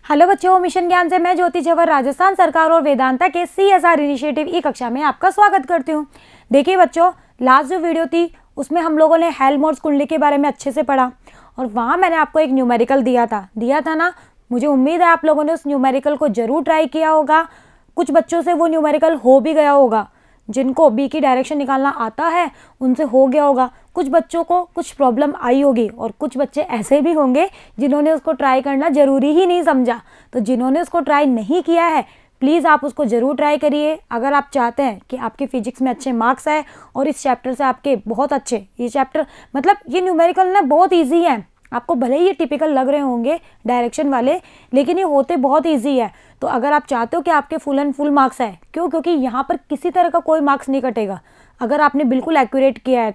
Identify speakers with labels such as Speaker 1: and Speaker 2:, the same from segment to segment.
Speaker 1: Hello बच्चों, mission ज्ञान से मैं ज्योति झवर राजस्थान सरकार और वेदांता के CSR इनिशिएटिव ई कक्षा में आपका स्वागत करती हूँ। देखिए बच्चों, लास्ट जो वीडियो थी उसमें हम लोगों ने हेल्महोल्ट्ज़ कुंडली के बारे में अच्छे से पढ़ा और वहाँ मैंने आपको एक न्यूमेरिकल दिया था ना। मुझे उम्मीद है आप लोगों ने उस न्यूमेरिकल को जरूर ट्राई किया होगा। कुछ बच्चों से वो न्यूमेरिकल हो भी गया होगा, जिनको बी की डायरेक्शन निकालना आता है उनसे हो गया होगा। कुछ बच्चों को कुछ प्रॉब्लम आई होगी और कुछ बच्चे ऐसे भी होंगे जिन्होंने उसको ट्राई करना ज़रूरी ही नहीं समझा। तो जिन्होंने उसको ट्राई नहीं किया है, प्लीज़ आप उसको ज़रूर ट्राई करिए। अगर आप चाहते हैं कि आपके फिजिक्स में अच्छे मार्क्स आए और इस चैप्टर से आपके बहुत अच्छे, ये चैप्टर मतलब ये न्यूमेरिकल ना बहुत ईजी है। आपको भले ही ये टिपिकल लग रहे होंगे डायरेक्शन वाले, लेकिन ये होते बहुत ईजी है। तो अगर आप चाहते हो कि आपके फुल एंड फुल मार्क्स आए, क्योंकि यहाँ पर किसी तरह का कोई मार्क्स नहीं कटेगा अगर आपने बिल्कुल एक्यूरेट किया है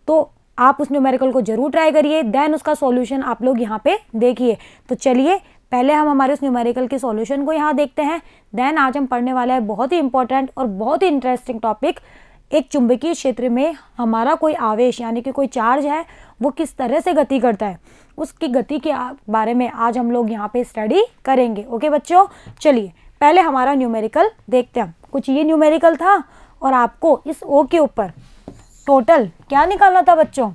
Speaker 1: तो आप उस न्यूमेरिकल को जरूर ट्राई करिए। देन उसका सॉल्यूशन आप लोग यहाँ पे देखिए। तो चलिए पहले हम हमारे उस न्यूमेरिकल के सॉल्यूशन को यहाँ देखते हैं। देन आज हम पढ़ने वाला है बहुत ही इंपॉर्टेंट और बहुत ही इंटरेस्टिंग टॉपिक, एक चुंबकीय क्षेत्र में हमारा कोई आवेश यानी कि कोई चार्ज है वो किस तरह से गति करता है, उसकी गति के बारे में आज हम लोग यहाँ पे स्टडी करेंगे। ओके बच्चों, चलिए पहले हमारा न्यूमेरिकल देखते हैं। कुछ ये न्यूमेरिकल था और आपको इस ओ के ऊपर टोटल क्या निकालना था बच्चों,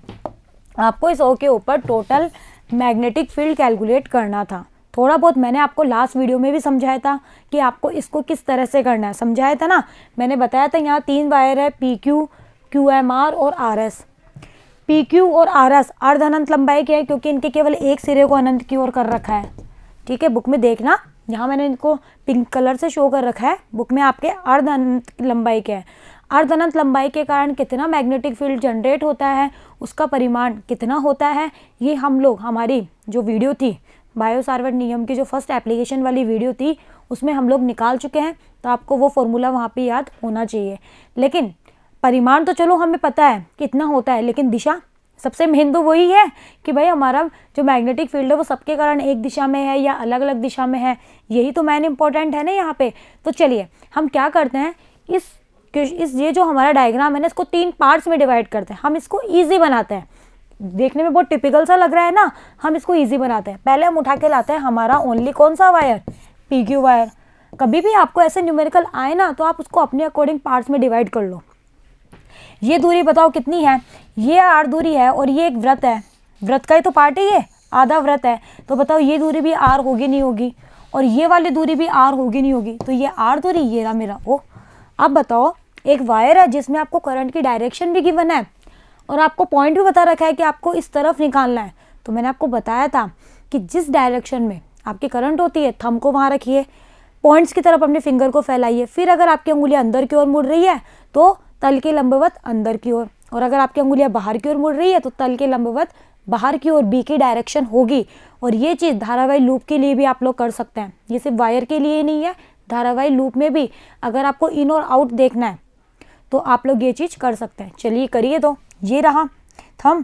Speaker 1: आपको इस ओ के ऊपर टोटल मैग्नेटिक फील्ड कैलकुलेट करना था। थोड़ा बहुत मैंने आपको लास्ट वीडियो में भी समझाया था कि आपको इसको किस तरह से करना है, समझाया था ना। मैंने बताया था यहाँ 3 वायर है, PQ, QMR और RS। PQ और RS अर्ध अनंत लंबाई के हैं क्योंकि इनके केवल एक सिरे को अनंत की ओर कर रखा है। ठीक है, बुक में देखना, यहाँ मैंने इनको पिंक कलर से शो कर रखा है। बुक में आपके अर्ध अनंत लंबाई के हैं। अर्ध अनंत लंबाई के कारण कितना मैग्नेटिक फील्ड जनरेट होता है, उसका परिमाण कितना होता है, ये हम लोग हमारी जो वीडियो थी बायो सावर्ट नियम की जो फर्स्ट एप्लीकेशन वाली वीडियो थी उसमें हम लोग निकाल चुके हैं। तो आपको वो फॉर्मूला वहाँ पे याद होना चाहिए। लेकिन परिमाण तो चलो हमें पता है कितना होता है, लेकिन दिशा सबसे मेन तो वही है कि भाई हमारा जो मैग्नेटिक फील्ड है वो सबके कारण एक दिशा में है या अलग अलग दिशा में है, यही तो मेन इंपॉर्टेंट है ना यहाँ पे। तो चलिए हम क्या करते हैं, इस ये जो हमारा डायग्राम है ना, इसको 3 पार्ट्स में डिवाइड करते हैं। हम इसको ईजी बनाते हैं, देखने में बहुत टिपिकल सा लग रहा है ना, हम इसको ईजी बनाते हैं। पहले हम उठा के लाते हैं हमारा ओनली कौन सा वायर, PQ वायर। कभी भी आपको ऐसे न्यूमेरिकल आए ना तो आप उसको अपने अकॉर्डिंग पार्ट्स में डिवाइड कर लो। ये दूरी बताओ कितनी है, ये R दूरी है और ये एक वृत्त है, वृत्त का ही तो पार्ट है, ये आधा वृत्त है। तो बताओ ये दूरी भी R होगी नहीं होगी, और ये वाली दूरी भी R होगी नहीं होगी। तो ये R दूरी, ये रहा मेरा O। अब बताओ एक वायर है जिसमें आपको करंट की डायरेक्शन भी गिवन है और आपको पॉइंट भी बता रखा है कि आपको इस तरफ निकालना है। तो मैंने आपको बताया था कि जिस डायरेक्शन में आपकी करंट होती है, थंब को वहाँ रखिए, पॉइंट्स की तरफ अपने फिंगर को फैलाइए। फिर अगर आपकी अंगुलियाँ अंदर की ओर मुड़ रही है तो तल के लंबवत अंदर की ओर, और अगर आपकी अंगुलियाँ बाहर की ओर मुड़ रही है तो तल के लंबवत बाहर की ओर B की डायरेक्शन होगी। और ये चीज़ धारावाही लूप के लिए भी आप लोग कर सकते हैं, ये सिर्फ वायर के लिए नहीं है, धारावाही लूप में भी अगर आपको इन और आउट देखना है तो आप लोग ये चीज़ कर सकते हैं। चलिए करिए। तो ये रहा थंब,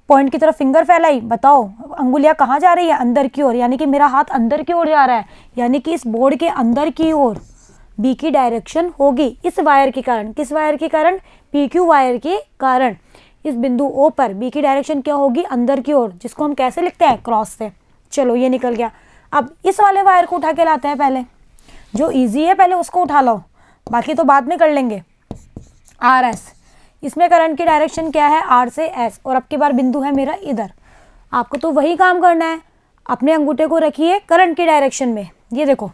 Speaker 1: पॉइंट की तरफ फिंगर फैलाई, बताओ अंगुलियां कहाँ जा रही है, अंदर की ओर, यानी कि मेरा हाथ अंदर की ओर जा रहा है, यानी कि इस बोर्ड के अंदर की ओर B की डायरेक्शन होगी इस वायर के कारण। किस वायर के कारण, PQ वायर के कारण। इस बिंदु O पर B की डायरेक्शन क्या होगी, अंदर की ओर, जिसको हम कैसे लिखते हैं, क्रॉस से। चलो ये निकल गया। अब इस वाले वायर को उठा के लाते हैं, पहले जो ईजी है पहले उसको उठा लो, बाकी तो बाद में कर लेंगे। RS, इसमें करंट की डायरेक्शन क्या है, R से S, और अब की बार बिंदु है मेरा इधर। आपको तो वही काम करना है, अपने अंगूठे को रखिए करंट की डायरेक्शन में। ये देखो,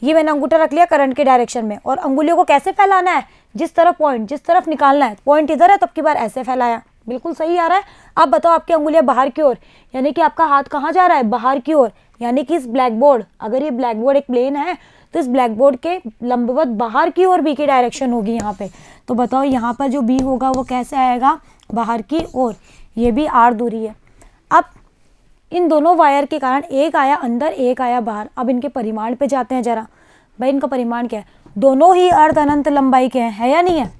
Speaker 1: ये मैंने अंगूठा रख लिया करंट की डायरेक्शन में, और अंगुलियों को कैसे फैलाना है, जिस तरफ पॉइंट, जिस तरफ निकालना है, पॉइंट इधर है तो अब की बार ऐसे फैलाया, बिल्कुल सही आ रहा है। अब बताओ आपकी अंगुलियां बाहर की ओर, यानी कि आपका हाथ कहाँ जा रहा है, बाहर की ओर, यानी कि इस ब्लैक बोर्ड, अगर ये ब्लैक बोर्ड एक प्लेन है तो इस ब्लैक बोर्ड के लंबवत बाहर की ओर B की डायरेक्शन होगी यहाँ पे। तो बताओ यहाँ पर जो B होगा वो कैसे आएगा, बाहर की ओर। ये भी R दूरी है। अब इन दोनों वायर के कारण एक आया अंदर, एक आया बाहर। अब इनके परिमाण पे जाते हैं जरा। भाई इनका परिमाण क्या है, दोनों ही अर्ध अनंत लंबाई के हैं, है या नहीं है,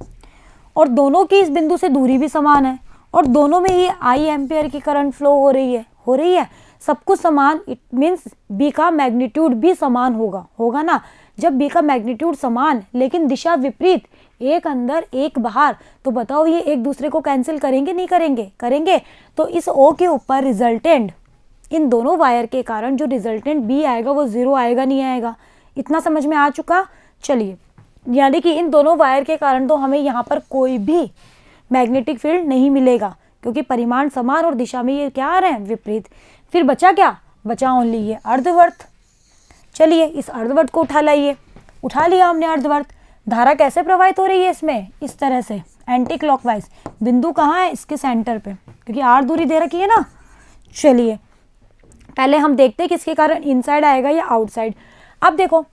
Speaker 1: और दोनों की इस बिंदु से दूरी भी समान है, और दोनों में ही I एम्पियर की करंट फ्लो हो रही है, सब कुछ समान। इट मीन्स B का मैग्नीट्यूड भी समान होगा ना। जब B का मैग्नीट्यूड समान लेकिन दिशा विपरीत, एक अंदर एक बाहर, तो बताओ ये एक दूसरे को कैंसिल करेंगे नहीं करेंगे, करेंगे। तो इस O के ऊपर रिजल्टेंट इन दोनों वायर के कारण जो रिजल्टेंट बी आएगा वो 0 आएगा नहीं आएगा। इतना समझ में आ चुका। चलिए, यानी कि इन दोनों वायर के कारण तो हमें यहाँ पर कोई भी मैग्नेटिक फील्ड नहीं मिलेगा, क्योंकि परिमाण समान और दिशा में ये क्या आ रहे हैं, विपरीत। फिर बचा क्या, बचा ओनली ये अर्धवर्त। चलिए इस अर्धवर्त को उठा लाइए। उठा लिया हमने अर्धवर्त। धारा कैसे प्रवाहित हो रही है इसमें, इस तरह से एंटी क्लॉकवाइज। बिंदु कहाँ है, इसके सेंटर पे, क्योंकि आर दूरी दे रखी है ना। चलिए पहले हम देखते हैं कि इसके कारण इनसाइड आएगा या आउटसाइड। अब देखो,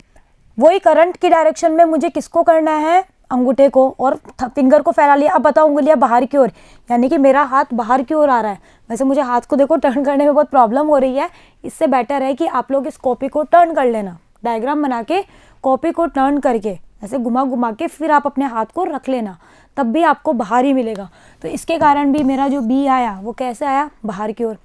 Speaker 1: वही करंट की डायरेक्शन में मुझे किसको करना है, अंगूठे को, और फिंगर को फैला लिया। अब बताओ, उंगलियां बाहर की ओर, यानी कि मेरा हाथ बाहर की ओर आ रहा है। वैसे मुझे हाथ को देखो टर्न करने में बहुत प्रॉब्लम हो रही है, इससे बेटर है कि आप लोग इस कॉपी को टर्न कर लेना। डायग्राम बना के कॉपी को टर्न करके ऐसे घुमा घुमा के फिर आप अपने हाथ को रख लेना, तब भी आपको बाहर ही मिलेगा। तो इसके कारण भी मेरा जो बी आया वो कैसे आया, बाहर की ओर।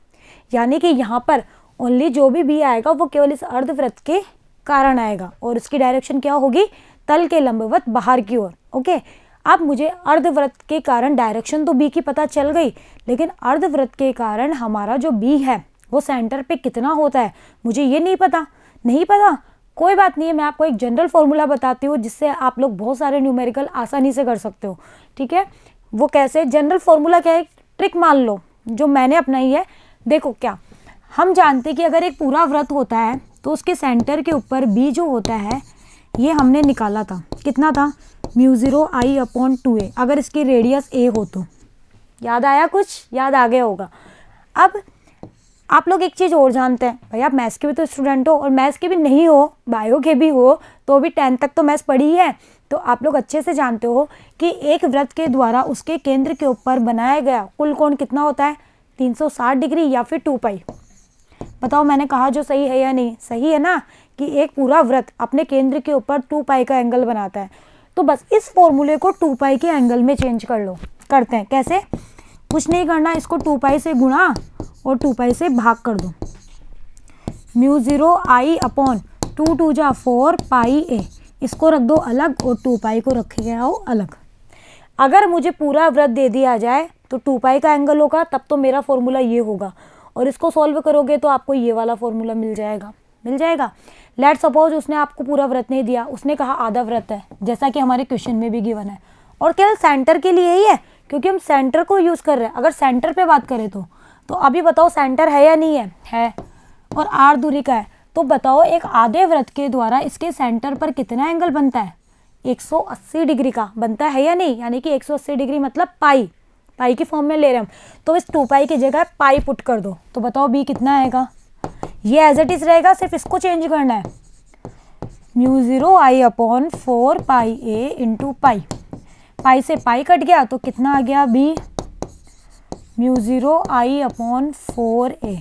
Speaker 1: यानी कि यहाँ पर ओनली जो भी बी आएगा वो केवल इस अर्धवृत्त के कारण आएगा, और इसकी डायरेक्शन क्या होगी, तल के लंबवत बाहर की ओर। ओके, अब मुझे अर्धवृत्त के कारण डायरेक्शन तो बी की पता चल गई, लेकिन अर्धवृत्त के कारण हमारा जो बी है वो सेंटर पे कितना होता है मुझे ये नहीं पता। नहीं पता, कोई बात नहीं है, मैं आपको एक जनरल फॉर्मूला बताती हूँ जिससे आप लोग बहुत सारे न्यूमेरिकल आसानी से कर सकते हो। ठीक है, वो कैसे, जनरल फॉर्मूला क्या है, ट्रिक मान लो जो मैंने अपनाई है। देखो, क्या हम जानते हैं कि अगर एक पूरा वृत्त होता है तो उसके सेंटर के ऊपर बी जो होता है, ये हमने निकाला था, कितना था, μ0I/2a। अगर इसकी रेडियस a हो तो, याद आया, कुछ याद आ गया होगा। अब आप लोग एक चीज़ और जानते हैं, भाई आप मैथ्स के भी तो स्टूडेंट हो, और मैथ्स के भी नहीं हो, बायो के भी हो, तो भी 10th तक तो मैथ्स पढ़ी है, तो आप लोग अच्छे से जानते हो कि एक वृत्त के द्वारा उसके केंद्र के ऊपर बनाया गया कुल कोण कितना होता है, 360 डिग्री या फिर 2π। बताओ मैंने कहा जो सही है या नहीं, सही है ना, कि एक पूरा वृत्त अपने केंद्र के ऊपर 2π का एंगल बनाता है। तो बस इस फॉर्मूले को 2π के एंगल में चेंज कर लो। करते हैं कैसे, कुछ नहीं करना, इसको 2π से गुणा और 2π से भाग कर दो। μ0I/2 2 जा 4πa, इसको रख दो अलग और 2π को रखे आओ अलग। अगर मुझे पूरा वृत्त दे दिया जाए तो 2π का एंगल होगा, तब तो मेरा फॉर्मूला ये होगा, और इसको सॉल्व करोगे तो आपको ये वाला फॉर्मूला मिल जाएगा। लेट सपोज उसने आपको पूरा वृत्त नहीं दिया, उसने कहा आधा वृत्त है, जैसा कि हमारे क्वेश्चन में भी गिवन है, और केवल सेंटर के लिए ही है, क्योंकि हम सेंटर को यूज़ कर रहे हैं। अगर सेंटर पे बात करें तो अभी बताओ सेंटर है या नहीं है, और आर दूरी का है, तो बताओ एक आधे वृत्त के द्वारा इसके सेंटर पर कितना एंगल बनता है, 180 डिग्री का बनता है या नहीं। यानी कि 180 डिग्री मतलब पाई की फॉर्म में ले रहे हैं हम, तो इस 2π की जगह पाई पुट कर दो, तो बताओ बी कितना आएगा, ये एज इट इज रहेगा, सिर्फ इसको चेंज करना है, μ0I/4πa इंटू पाई। पाई से पाई कट गया तो कितना आ गया, बी μ0I/4a,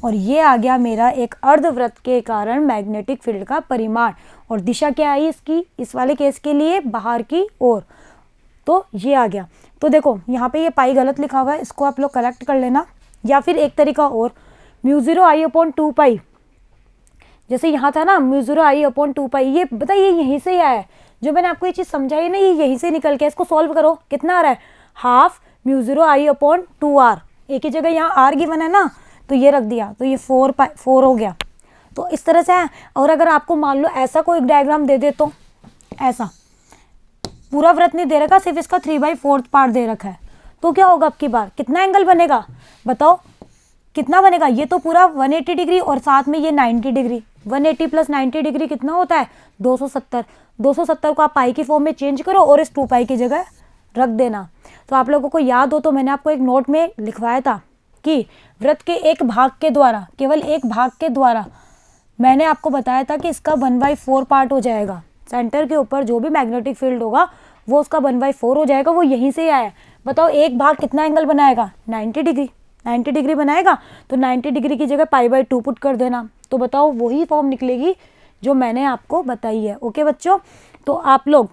Speaker 1: और ये आ गया मेरा एक अर्धवृत्त के कारण मैग्नेटिक फील्ड का परिमाण, और दिशा क्या आई इसकी, इस वाले केस के लिए बाहर की ओर, तो ये आ गया। तो देखो यहाँ पे ये पाई गलत लिखा हुआ है, इसको आप लोग करेक्ट कर लेना, या फिर एक तरीका और, μ0I/2π, जैसे यहाँ था ना μ0I/2π, ये बताइए यहीं से ही आया है, जो मैंने आपको ये चीज़ समझाई ना, ये यहीं से निकल के, इसको सॉल्व करो, कितना आ रहा है, हाफ μ0I/2r, एक ही जगह यहाँ आर गिवन है ना, तो ये रख दिया, तो ये 4 हो गया। तो इस तरह से है। और अगर आपको मान लो ऐसा कोई डायग्राम दे दे, तो ऐसा पूरा वृत्त नहीं दे रखा, सिर्फ इसका 3/4 पार्ट दे रखा है, तो क्या होगा, अब की बार कितना एंगल बनेगा, बताओ कितना बनेगा, ये तो पूरा 180 डिग्री और साथ में ये 90 डिग्री, 180 + 90 डिग्री कितना होता है, 270। 270 को आप पाई की फॉर्म में चेंज करो और इस 2π की जगह रख देना। तो आप लोगों को याद हो तो मैंने आपको एक नोट में लिखवाया था कि वृत्त के एक भाग के द्वारा, केवल एक भाग के द्वारा, मैंने आपको बताया था कि इसका 1/4 पार्ट हो जाएगा, सेंटर के ऊपर जो भी मैग्नेटिक फील्ड होगा वो उसका 1/4 हो जाएगा, वो यहीं से आया है। बताओ एक भाग कितना एंगल बनाएगा, 90 डिग्री, 90 डिग्री बनाएगा, तो 90 डिग्री की जगह π/2 पुट कर देना, तो बताओ वही फॉर्म निकलेगी जो मैंने आपको बताई है। ओके बच्चों, तो आप लोग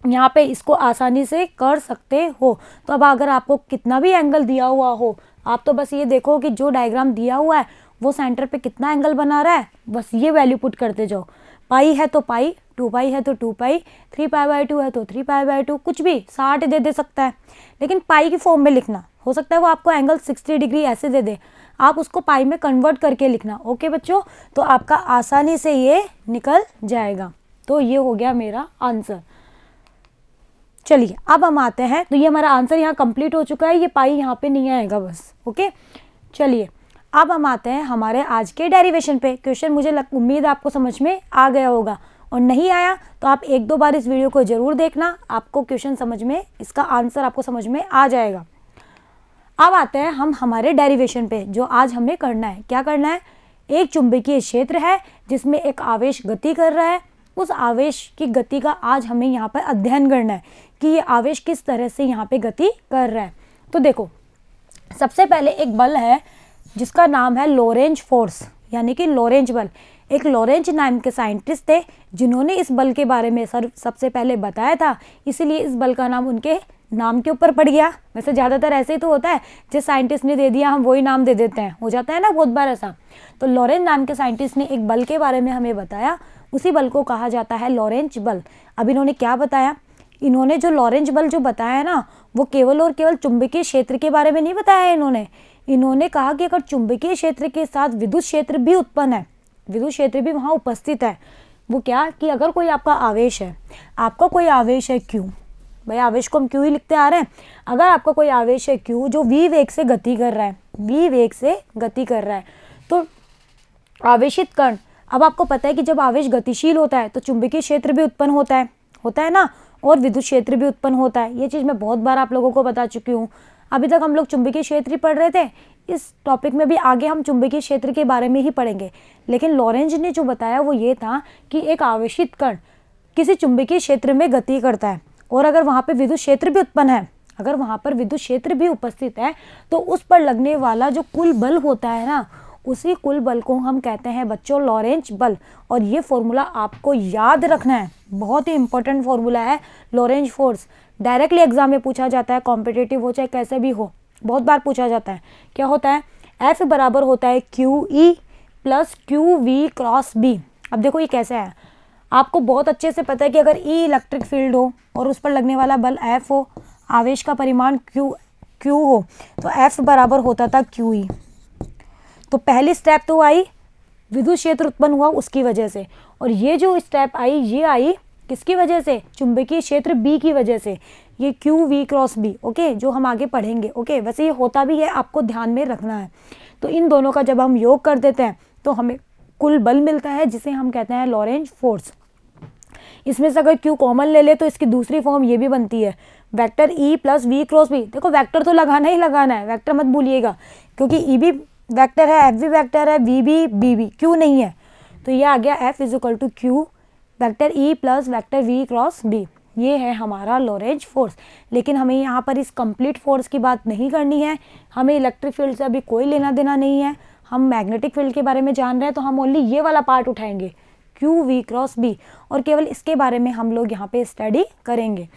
Speaker 1: यहाँ पे इसको आसानी से कर सकते हो। तो अब अगर आपको कितना भी एंगल दिया हुआ हो, आप तो बस ये देखो कि जो डायग्राम दिया हुआ है वो सेंटर पे कितना एंगल बना रहा है, बस ये वैल्यू पुट करते जाओ। पाई है तो पाई, 2 पाई है तो 2 पाई, 3 पाई/2 है तो 3 पाई/2, कुछ भी 60 दे सकता है। लेकिन पाई की फॉर्म में लिखना, हो सकता है वो आपको एंगल 60 डिग्री ऐसे दे दे, आप उसको पाई में कन्वर्ट करके लिखना। ओके बच्चों, तो आपका आसानी से ये निकल जाएगा। तो ये हो गया मेरा आंसर। चलिए अब हम आते हैं, तो ये हमारा आंसर यहाँ कंप्लीट हो चुका है, ये पाई यहाँ पे नहीं आएगा बस। ओके चलिए अब हम आते हैं हमारे आज के डेरिवेशन पे। क्वेश्चन मुझे उम्मीद आपको समझ में आ गया होगा, और नहीं आया तो आप 1-2 बार इस वीडियो को ज़रूर देखना, आपको क्वेश्चन समझ में, इसका आंसर आपको समझ में आ जाएगा। अब आते हैं हम हमारे डेरिवेशन पे, जो आज हमें करना है। क्या करना है? एक चुंबकीय क्षेत्र है जिसमें एक आवेश गति कर रहा है, उस आवेश की गति का आज हमें यहाँ पर अध्ययन करना है कि ये आवेश किस तरह से यहाँ पे गति कर रहा है। तो देखो, सबसे पहले एक बल है जिसका नाम है लोरेंज फोर्स, यानी कि लोरेंज बल। एक लोरेंज नाम के साइंटिस्ट थे जिन्होंने इस बल के बारे में सबसे पहले बताया था, इसीलिए इस बल का नाम उनके नाम के ऊपर पड़ गया। वैसे ज़्यादातर ऐसे ही तो होता है, जिस साइंटिस्ट ने दे दिया हम वही नाम दे देते हैं, हो जाता है ना बहुत बार ऐसा। तो लोरेंज नाम के साइंटिस्ट ने एक बल के बारे में हमें बताया, उसी बल को कहा जाता है लोरेंज बल। अब इन्होंने क्या बताया? इन्होंने जो लोरेंज बल जो बताया ना, वो केवल और केवल चुंबकीय क्षेत्र के बारे में नहीं बताया। इन्होंने कहा कि अगर चुंबकीय क्षेत्र के साथ विद्युत क्षेत्र भी उत्पन्न है, विद्युत क्षेत्र भी वहाँ उपस्थित है, वो क्या कि अगर कोई आपका आवेश है, आपका कोई आवेश है Q, भाई आवेश को हम Q ही लिखते आ रहे हैं। अगर आपका कोई आवेश है Q जो v वेग से गति कर रहा है, v वेग से गति कर रहा है, तो आवेशित कण, अब आपको पता है कि जब आवेश गतिशील होता है तो चुंबकीय क्षेत्र भी उत्पन्न होता है ना, और विद्युत क्षेत्र भी उत्पन्न होता है। ये चीज़ मैं बहुत बार आप लोगों को बता चुकी हूँ। अभी तक हम लोग चुंबकीय क्षेत्र ही पढ़ रहे थे, इस टॉपिक में भी आगे हम चुंबकीय क्षेत्र के बारे में ही पढ़ेंगे। लेकिन लोरेंज ने जो बताया वो ये था कि एक आवेशित कण किसी चुंबकीय क्षेत्र में गति करता है, और अगर वहाँ पे विद्युत क्षेत्र भी उत्पन्न है, अगर वहाँ पर विद्युत क्षेत्र भी उपस्थित है, तो उस पर लगने वाला जो कुल बल होता है ना, उसी कुल बल को हम कहते हैं बच्चों लोरेंज बल। और ये फॉर्मूला आपको याद रखना है, बहुत ही इंपॉर्टेंट फॉर्मूला है लोरेंज फोर्स। डायरेक्टली एग्जाम में पूछा जाता है, कॉम्पिटिटिव हो चाहे कैसे भी हो, बहुत बार पूछा जाता है। क्या होता है? F बराबर होता है QE plus QV cross B। अब देखो ये कैसे है, आपको बहुत अच्छे से पता है कि अगर E इलेक्ट्रिक फील्ड हो और उस पर लगने वाला बल F हो, आवेश का परिमाण Q हो, तो F बराबर होता था QE। तो पहली स्टेप तो आई, विद्युत क्षेत्र उत्पन्न हुआ उसकी वजह से, और ये जो स्टेप आई ये आई किसकी वजह से? चुंबकीय क्षेत्र B की वजह से, ये QV क्रॉस B। ओके, जो हम आगे पढ़ेंगे। ओके, वैसे ये होता भी है, आपको ध्यान में रखना है। तो इन दोनों का जब हम योग कर देते हैं तो हमें कुल बल मिलता है, जिसे हम कहते हैं लोरेंज फोर्स। इसमें से अगर Q कॉमन ले ले तो इसकी दूसरी फॉर्म ये भी बनती है, vector E plus V cross B। देखो वेक्टर तो लगाना ही लगाना है, वेक्टर मत भूलिएगा, क्योंकि E भी वेक्टर है, F भी वेक्टर है, V भी, B भी, Q नहीं है। तो ये आ गया F is equal to Q vector E plus vector V cross B। ये है हमारा लोरेंज फोर्स। लेकिन हमें यहाँ पर इस कंप्लीट फोर्स की बात नहीं करनी है, हमें इलेक्ट्रिक फील्ड से अभी कोई लेना देना नहीं है, हम मैग्नेटिक फील्ड के बारे में जान रहे हैं, तो हम ओनली ये वाला पार्ट उठाएंगे QV क्रॉस B, और केवल इसके बारे में हम लोग यहाँ पे स्टडी करेंगे।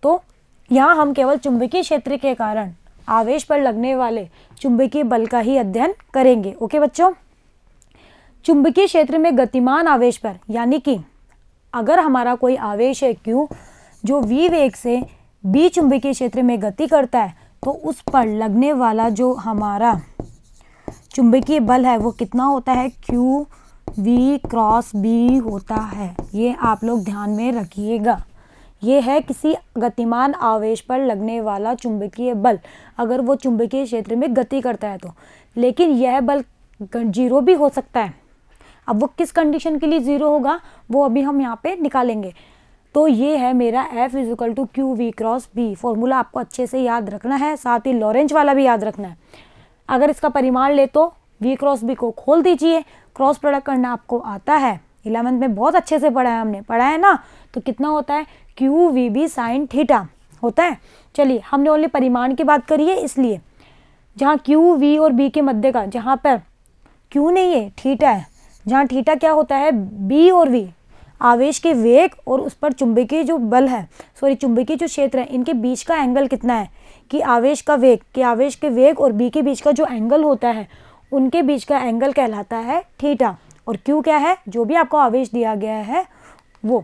Speaker 1: तो यहाँ हम केवल चुंबकीय क्षेत्र के कारण आवेश पर लगने वाले चुंबकीय बल का ही अध्ययन करेंगे। ओके बच्चों, चुंबकीय क्षेत्र में गतिमान आवेश पर, यानी कि अगर हमारा कोई आवेश है Q जो V वेग से B चुंबकीय क्षेत्र में गति करता है, तो उस पर लगने वाला जो हमारा चुंबकीय बल है वो कितना होता है? QV क्रॉस B होता है। ये आप लोग ध्यान में रखिएगा। ये है किसी गतिमान आवेश पर लगने वाला चुंबकीय बल, अगर वो चुंबकीय क्षेत्र में गति करता है तो। लेकिन यह बल जीरो भी हो सकता है। अब वो किस कंडीशन के लिए जीरो होगा वो अभी हम यहाँ पे निकालेंगे। तो ये है मेरा F is equal to QV cross B। Formula आपको अच्छे से याद रखना है, साथ ही लोरेंज वाला भी याद रखना है। अगर इसका परिमाण ले तो V क्रॉस B को खोल दीजिए, क्रॉस प्रोडक्ट करना आपको आता है, 11th में बहुत अच्छे से पढ़ा है हमने, पढ़ा है ना। तो कितना होता है? QVB साइन थीटा होता है। चलिए, हमने ओनली परिमाण की बात करी है, इसलिए जहाँ QV और B के मध्य का, जहाँ पर Q नहीं है थीटा है, जहाँ थीटा क्या होता है? B और V आवेश के वेग और उस पर चुंबकीय जो बल है, चुंबकीय जो क्षेत्र है, इनके बीच का एंगल कितना है? कि आवेश के वेग और B के बीच का जो एंगल होता है, उनके बीच का एंगल कहलाता है थीटा। और क्यू क्या है, जो भी आपको आवेश दिया गया है वो।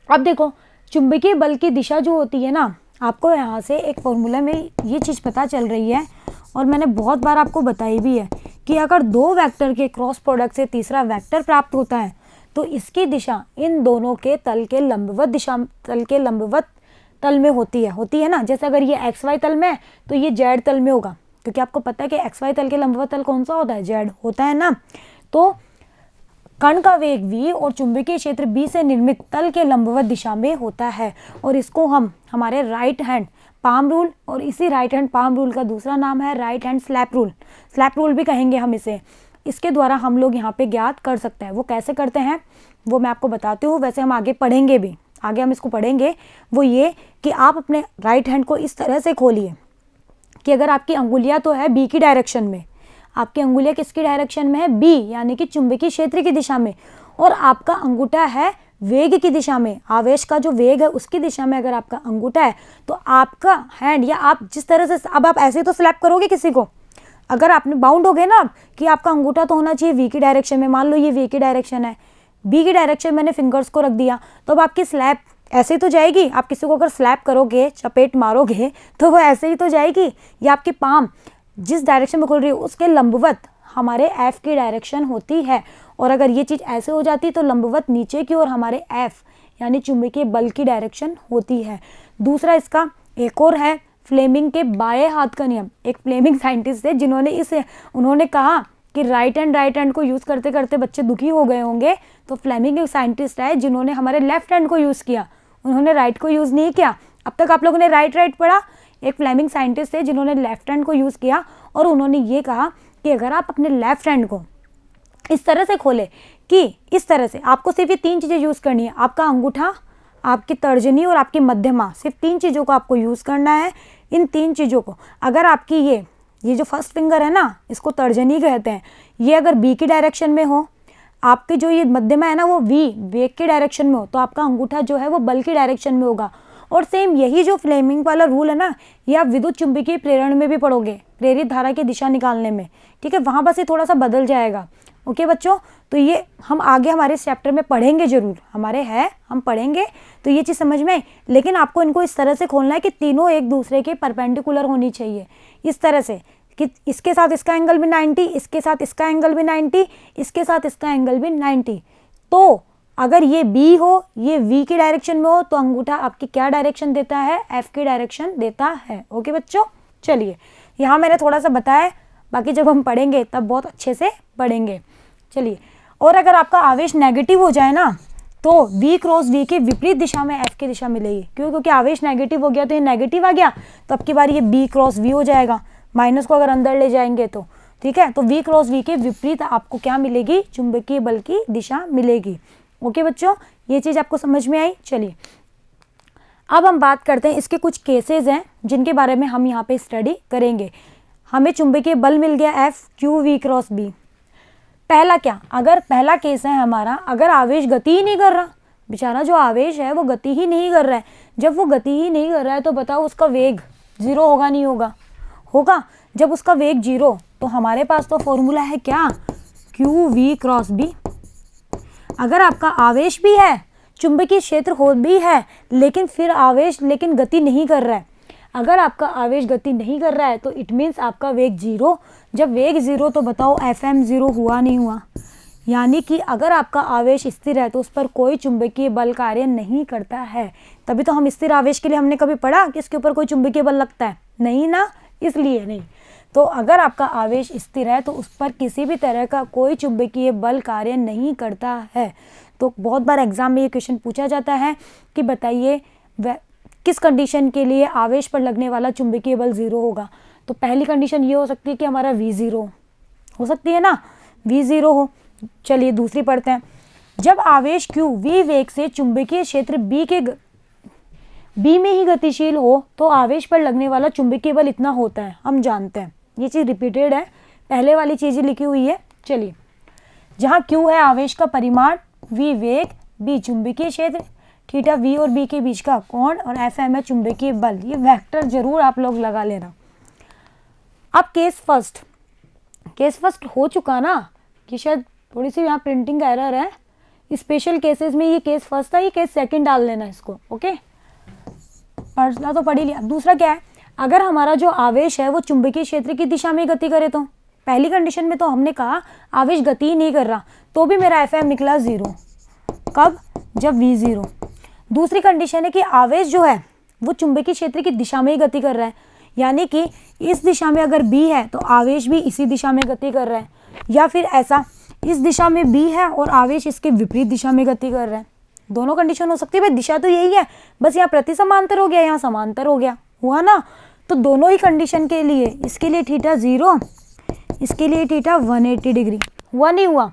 Speaker 1: अब देखो चुंबकीय बल की दिशा जो होती है ना, आपको यहाँ से एक फॉर्मूला में ये चीज़ पता चल रही है और मैंने बहुत बार आपको बताई भी है कि अगर दो वेक्टर के क्रॉस प्रोडक्ट से तीसरा वेक्टर प्राप्त होता है तो इसकी दिशा इन दोनों के तल के लंबवत तल में होती है ना। जैसे अगर ये एक्स वाई तल में है तो ये जेड तल में होगा, क्योंकि आपको पता है कि एक्स वाई तल के लंबवत तल कौन सा होता है, जेड होता है ना। तो कण का वेग v और चुंबकीय क्षेत्र b से निर्मित तल के लंबवत दिशा में होता है, और इसको हम हमारे राइट हैंड पाम रूल, और इसी राइट हैंड पाम रूल का दूसरा नाम है राइट हैंड स्लैप रूल भी कहेंगे हम इसे। इसके द्वारा हम लोग यहाँ पे ज्ञात कर सकते हैं। वो कैसे करते हैं वो मैं आपको बताती हूँ, वैसे हम आगे पढ़ेंगे भी, आगे हम इसको पढ़ेंगे। वो ये कि आप अपने राइट हैंड को इस तरह से खोलिए कि अगर आपकी अंगुलियाँ तो है बी की डायरेक्शन में, आपकी अंगुलियाँ किसकी डायरेक्शन में है, बी यानी कि चुंबकीय क्षेत्र की दिशा में, और आपका अंगूठा है वेग की दिशा में, आवेश का जो वेग है उसकी दिशा में अगर आपका अंगूठा है तो आपका हैंड, या आप जिस तरह से, अब आप ऐसे तो स्लैप करोगे किसी को, अगर आपने बाउंड हो गए ना कि आपका अंगूठा तो होना चाहिए वी की डायरेक्शन में, मान लो ये वी की डायरेक्शन है, बी की डायरेक्शन मैंने फिंगर्स को रख दिया, तो अब आपकी स्लैप ऐसे ही तो जाएगी। आप किसी को अगर स्लैप करोगे, चपेट मारोगे तो वो ऐसे ही तो जाएगी, या आपकी पाम जिस डायरेक्शन में खुल रही है उसके लंबवत हमारे एफ की डायरेक्शन होती है। और अगर ये चीज़ ऐसे हो जाती तो लंबवत नीचे की ओर हमारे एफ यानी चुंबकीय बल की डायरेक्शन होती है। दूसरा इसका एक और है फ्लेमिंग के बाएं हाथ का नियम। एक फ्लेमिंग साइंटिस्ट है जिन्होंने उन्होंने कहा कि राइट हैंड को यूज़ करते करते बच्चे दुखी हो गए होंगे, तो फ्लेमिंग एक साइंटिस्ट है जिन्होंने हमारे लेफ्ट हैंड को यूज़ किया, उन्होंने राइट को यूज़ नहीं किया। अब तक आप लोगों ने राइट पढ़ा, एक फ्लेमिंग साइंटिस्ट है जिन्होंने लेफ्ट हैंड को यूज़ किया, और उन्होंने ये कहा कि अगर आप अपने लेफ्ट हैंड को इस तरह से खोले कि इस तरह से, आपको सिर्फ ये तीन चीज़ें यूज़ करनी है, आपका अंगूठा, आपकी तर्जनी और आपकी मध्यमा, सिर्फ तीन चीज़ों को आपको यूज़ करना है। इन तीन चीज़ों को अगर आपकी ये जो फर्स्ट फिंगर है ना, इसको तर्जनी कहते हैं, ये अगर बी की डायरेक्शन में हो, आपकी जो ये मध्यमा है ना वो वेग की डायरेक्शन में हो, तो आपका अंगूठा जो है वो बल की डायरेक्शन में होगा। और सेम यही जो फ्लेमिंग वाला रूल है ना, ये आप विद्युत चुंबकीय प्रेरण में भी पढ़ोगे, प्रेरित धारा की दिशा निकालने में, ठीक है, वहाँ बस ये थोड़ा सा बदल जाएगा। ओके बच्चों, तो ये हम आगे हमारे इस चैप्टर में पढ़ेंगे जरूर, हमारे है हम पढ़ेंगे, तो ये चीज़ समझ में आई। लेकिन आपको इनको इस तरह से खोलना है कि तीनों एक दूसरे के परपेंडिकुलर होनी चाहिए, इस तरह से कि इसके साथ इसका एंगल भी 90, इसके साथ इसका एंगल भी 90, इसके साथ इसका एंगल भी 90। तो अगर ये बी हो, ये वी की डायरेक्शन में हो, तो अंगूठा आपकी क्या डायरेक्शन देता है, एफ की डायरेक्शन देता है। ओके बच्चों, चलिए यहाँ मैंने थोड़ा सा बताया, बाकी जब हम पढ़ेंगे तब बहुत अच्छे से पढ़ेंगे। चलिए, और अगर आपका आवेश नेगेटिव हो जाए ना, तो v क्रॉस v के विपरीत दिशा में f की दिशा मिलेगी। क्यों? क्योंकि आवेश नेगेटिव हो गया तो ये नेगेटिव आ गया, तो अब की बार ये b क्रॉस v हो जाएगा, माइनस को अगर अंदर ले जाएंगे तो, ठीक है। तो v क्रॉस v के विपरीत आपको क्या मिलेगी, चुंबकीय बल की दिशा मिलेगी। ओके बच्चों, ये चीज़ आपको समझ में आई। चलिए अब हम बात करते हैं, इसके कुछ केसेस हैं जिनके बारे में हम यहाँ पे स्टडी करेंगे। हमें चुंबकीय बल मिल गया F Q V cross B। पहला क्या, अगर पहला केस है हमारा, अगर आवेश गति ही नहीं कर रहा, बेचारा जो आवेश है वो गति ही नहीं कर रहा है। जब वो गति ही नहीं कर रहा है तो बताओ उसका वेग जीरो होगा नहीं होगा, होगा। जब उसका वेग जीरो, तो हमारे पास तो फॉर्मूला है क्या, क्यू वी क्रॉस बी। अगर आपका आवेश भी है, चुंबकीय क्षेत्र हो भी है, लेकिन फिर आवेश लेकिन गति नहीं कर रहा है, अगर आपका आवेश गति नहीं कर रहा है तो इट मीन्स आपका वेग जीरो। जब वेग जीरो तो बताओ FM जीरो हुआ नहीं हुआ, यानी कि अगर आपका आवेश स्थिर है तो उस पर कोई चुंबकीय बल कार्य नहीं करता है। तभी तो हम स्थिर आवेश के लिए हमने कभी पढ़ा कि इसके ऊपर कोई चुंबकीय बल लगता है, नहीं ना, इसलिए नहीं। तो अगर आपका आवेश स्थिर है तो उस पर किसी भी तरह का कोई चुंबकीय बल कार्य नहीं करता है। तो बहुत बार एग्जाम में ये क्वेश्चन पूछा जाता है कि बताइए किस कंडीशन के लिए आवेश पर लगने वाला चुंबकीय बल जीरो होगा। तो पहली कंडीशन ये हो सकती है कि हमारा V जीरो हो सकती है ना, V जीरो हो। चलिए दूसरी पढ़ते हैं, जब आवेश Q V वेग से चुंबकीय क्षेत्र B में ही गतिशील हो तो आवेश पर लगने वाला चुंबकीय बल इतना होता है, हम जानते हैं। ये चीज़ रिपीटेड है, पहले वाली चीज़ें लिखी हुई है। चलिए, जहाँ Q है आवेश का परिमाण, V वेग, B चुंबकीय क्षेत्र, थीटा V और B के बीच का कोण, और FM है चुंबकीय बल। ये वेक्टर जरूर आप लोग लगा लेना। अब केस फर्स्ट हो चुका ना, कि शायद थोड़ी सी यहाँ प्रिंटिंग का एरर है। स्पेशल केसेस में ये केस फर्स्ट था, ये केस सेकंड डाल लेना इसको। ओके, पढ़ना तो पढ़ ही लिया। दूसरा क्या है, अगर हमारा जो आवेश है वो चुंबकीय क्षेत्र की दिशा में गति करे तो पहली कंडीशन में तो हमने कहा आवेश गति ही नहीं कर रहा, तो भी मेरा एफ एम निकला 0। कब? जब v 0। दूसरी कंडीशन है कि आवेश जो है वो चुंबकीय क्षेत्र की दिशा में ही गति कर रहा है, यानी कि इस दिशा में अगर b है तो आवेश भी इसी दिशा में गति कर रहा है, या फिर ऐसा इस दिशा में b है और आवेश इसके विपरीत दिशा में गति कर रहा है। दोनों कंडीशन हो सकती है। भाई दिशा तो यही है, बस यहाँ प्रति समांतर हो गया, यहाँ समांतर हो गया, हुआ ना। तो दोनों ही कंडीशन के लिए, इसके लिए थीटा 0, इसके लिए थीटा 180 डिग्री। हुआ नहीं हुआ?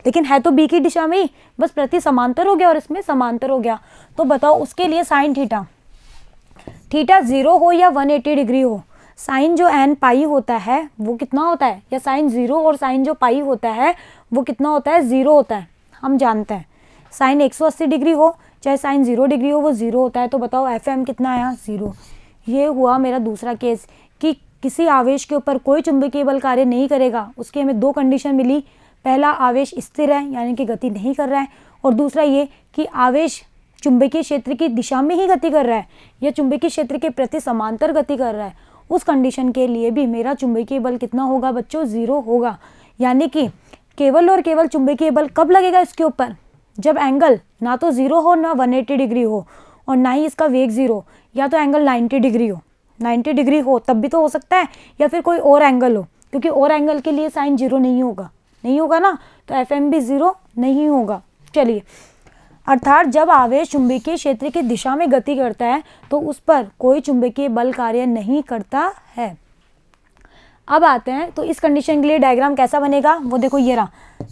Speaker 1: लेकिन है तो बी की दिशा में ही, बस प्रति समांतर हो गया और इसमें समांतर हो गया। तो बताओ उसके लिए साइन थीटा 0 हो या 180 डिग्री हो, साइन जो एन पाई होता है वो कितना होता है, या साइन 0 और साइन जो पाई होता है वो कितना होता है, 0 होता है। हम जानते हैं साइन 180 डिग्री हो चाहे साइन 0 डिग्री हो वो 0 होता है। तो बताओ एफ एम कितना आया, 0। ये हुआ मेरा दूसरा केस कि किसी आवेश के ऊपर कोई चुंबकीय बल कार्य नहीं करेगा। उसकी हमें दो कंडीशन मिली, पहला आवेश स्थिर है यानी कि गति नहीं कर रहा है, और दूसरा ये कि आवेश चुंबकीय क्षेत्र की दिशा में ही गति कर रहा है या चुंबकीय क्षेत्र के प्रति समांतर गति कर रहा है। उस कंडीशन के लिए भी मेरा चुंबकीय बल कितना होगा बच्चों, 0 होगा। यानी कि केवल और केवल चुंबकीय बल कब लगेगा इसके ऊपर, जब एंगल ना तो 0 हो ना 180 डिग्री हो और ना ही इसका वेग 0, या तो एंगल 90 डिग्री हो, 90 डिग्री हो तब भी तो हो सकता है, या फिर कोई और एंगल हो, क्योंकि और एंगल के लिए साइन 0 नहीं होगा, नहीं होगा ना, तो एफ एम भी 0 नहीं होगा। चलिए, अर्थात जब आवेश चुंबकीय क्षेत्र की दिशा में गति करता है तो उस पर कोई चुंबकीय बल कार्य नहीं करता है। अब आते हैं तो इस कंडीशन के लिए डायग्राम कैसा बनेगा, वो देखो ये रहा।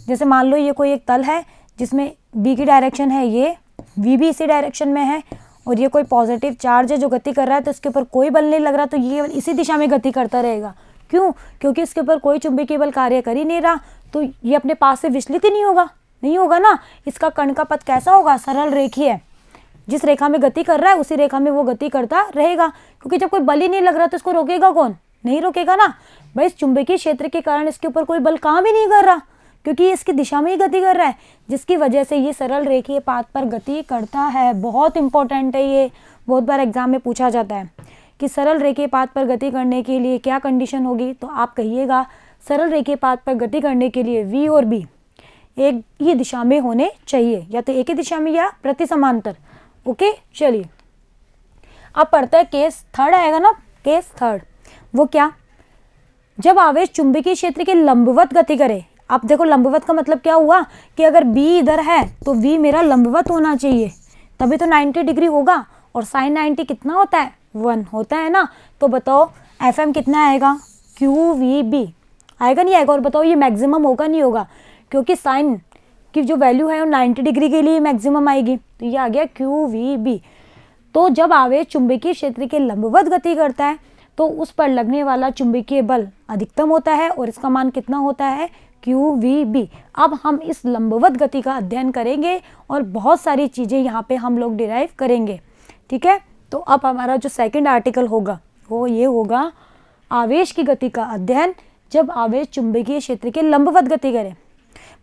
Speaker 1: जैसे मान लो ये कोई एक तल है जिसमें बी की डायरेक्शन है, ये वी भी इसी डायरेक्शन में है, और ये कोई पॉजिटिव चार्ज है जो गति कर रहा है, तो इसके ऊपर कोई बल नहीं लग रहा, तो ये इसी दिशा में गति करता रहेगा। क्यों? क्योंकि इसके ऊपर कोई चुंबकीय बल कार्य कर ही नहीं रहा, तो ये अपने पास से विचलित ही नहीं होगा, नहीं होगा ना। इसका कण का पथ कैसा होगा, सरल रेखीय है। जिस रेखा में गति कर रहा है उसी रेखा में वो गति करता रहेगा, क्योंकि जब कोई बल ही नहीं लग रहा तो इसको रोकेगा कौन, नहीं रोकेगा ना। भाई इस चुंबकीय क्षेत्र के कारण इसके ऊपर कोई बल काम ही नहीं कर रहा, क्योंकि ये इसकी दिशा में ही गति कर रहा है, जिसकी वजह से ये सरल रेखीय पाथ पर गति करता है। बहुत इंपॉर्टेंट है ये, बहुत बार एग्जाम में पूछा जाता है कि सरल रेखीय पाथ पर गति करने के लिए क्या कंडीशन होगी, तो आप कहिएगा सरल रेखीय पाथ पर गति करने के लिए v और b एक ही दिशा में होने चाहिए, या तो एक ही दिशा में या प्रति समांतर। ओके, चलिए अब पढ़ते हैं केस थर्ड आएगा ना, केस थर्ड। वो क्या, जब आवेश चुंबकीय क्षेत्र के लंबवत गति करे। अब देखो लंबवत का मतलब क्या हुआ कि अगर b इधर है तो v मेरा लंबवत होना चाहिए, तभी तो 90 डिग्री होगा, और साइन 90 कितना होता है, 1 होता है ना। तो बताओ एफ एम कितना आएगा, QVB आएगा नहीं आएगा, और बताओ ये मैक्सिमम होगा नहीं होगा, क्योंकि साइन की जो वैल्यू है वो 90 डिग्री के लिए मैक्सिमम आएगी, तो ये आ गया QVB। तो जब आवेश चुंबकीय क्षेत्र के लंबवत गति करता है तो उस पर लगने वाला चुंबकीय बल अधिकतम होता है, और इसका मान कितना होता है, QVB। अब हम इस लंबवत गति का अध्ययन करेंगे और बहुत सारी चीज़ें यहाँ पे हम लोग डिराइव करेंगे, ठीक है। तो अब हमारा जो सेकंड आर्टिकल होगा वो ये होगा, आवेश की गति का अध्ययन जब आवेश चुंबकीय क्षेत्र के लंबवत गति करे।